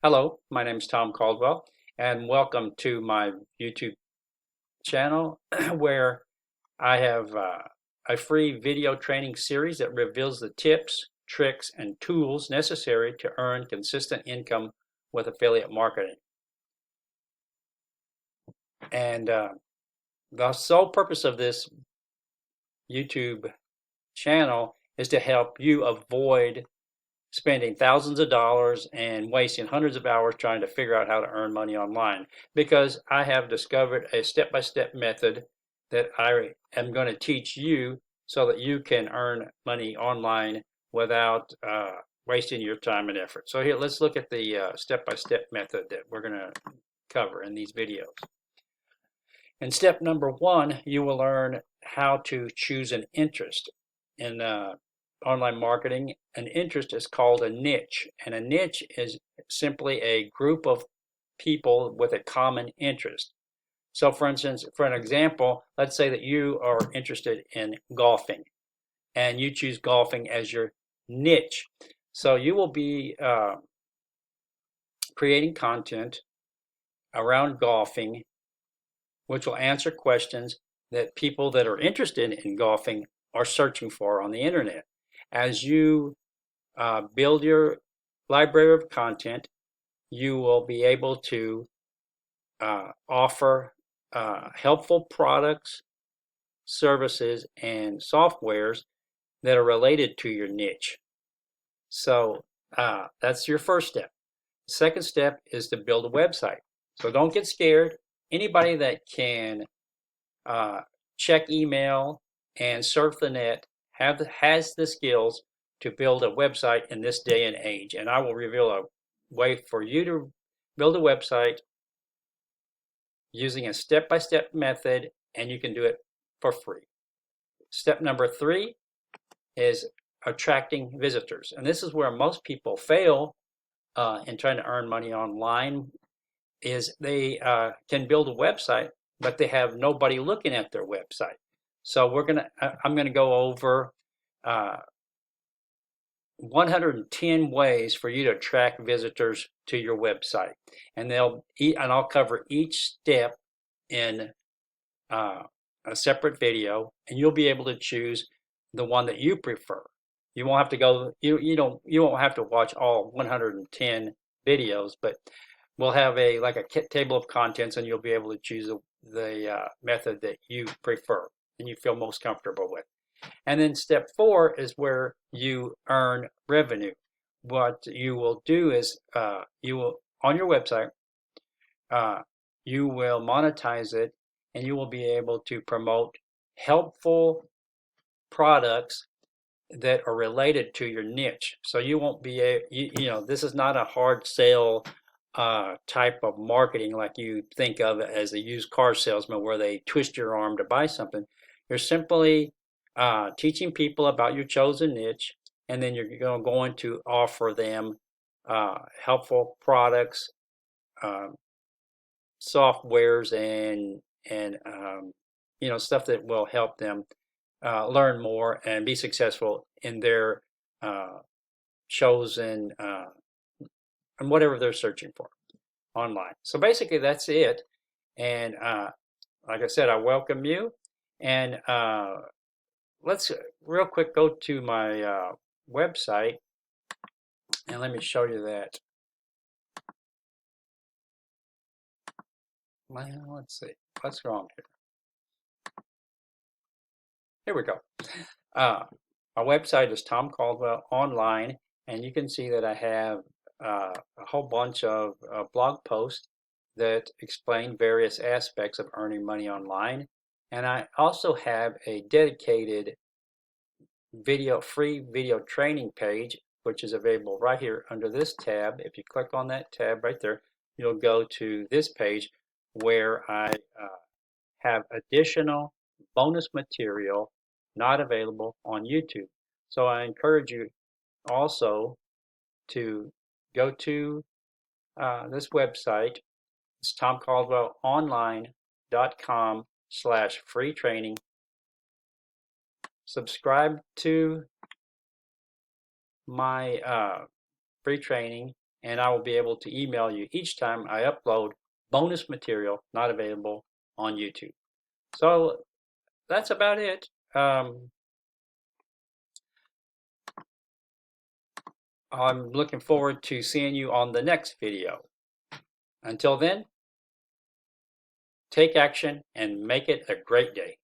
Hello, my name is Tom Caldwell, and welcome to my YouTube channel where I have a free video training series that reveals the tips, tricks, and tools necessary to earn consistent income with affiliate marketing. And the sole purpose of this YouTube channel is to help you avoid spending thousands of dollars and wasting hundreds of hours trying to figure out how to earn money online, because I have discovered a step-by-step method that I am going to teach you so that you can earn money online without wasting your time and effort. So here, let's look at the step-by-step method that we're going to cover in these videos. In step number one, you will learn how to choose an interest. In online marketing, an interest is called a niche, and a niche is simply a group of people with a common interest. So for instance, for an example, let's say that you are interested in golfing and you choose golfing as your niche. So you will be creating content around golfing, which will answer questions that people that are interested in golfing are searching for on the internet. As you build your library of content, you will be able to offer helpful products, services, and softwares that are related to your niche. So that's your first step. The second step is to build a website. So don't get scared. Anybody that can check email and surf the net has the skills to build a website in this day and age. And I will reveal a way for you to build a website using a step-by-step method, and you can do it for free. Step number three is attracting visitors. And this is where most people fail in trying to earn money online, is they can build a website, but they have nobody looking at their website. So I'm gonna go over 110 ways for you to attract visitors to your website, and I'll cover each step in a separate video, and you'll be able to choose the one that you prefer. You won't have to go. You won't have to watch all 110 videos, but we'll have a table of contents, and you'll be able to choose the method that you prefer and you feel most comfortable with. And then step four is where you earn revenue. What you will do is you will, on your website, you will monetize it, and you will be able to promote helpful products that are related to your niche. So you won't be this is not a hard sale type of marketing like you think of as a used car salesman where they twist your arm to buy something. You're simply teaching people about your chosen niche, and then you're going to offer them helpful products, softwares, and stuff that will help them learn more and be successful in their chosen and whatever they're searching for online. So basically, that's it. And like I said, I welcome you. And let's real quick go to my website, and let me show you that. Well, let's see. What's wrong here? Here we go. My website is Tom Caldwell Online, and you can see that I have a whole bunch of blog posts that explain various aspects of earning money online. And I also have a dedicated free video training page, which is available right here under this tab. If you click on that tab right there, you'll go to this page where I have additional bonus material not available on YouTube. So I encourage you also to go to this website. It's tomcaldwellonline.com/free training. Subscribe to my free training, and I will be able to email you each time I upload bonus material not available on YouTube. So that's about it. I'm looking forward to seeing you on the next video. Until then, take action and make it a great day.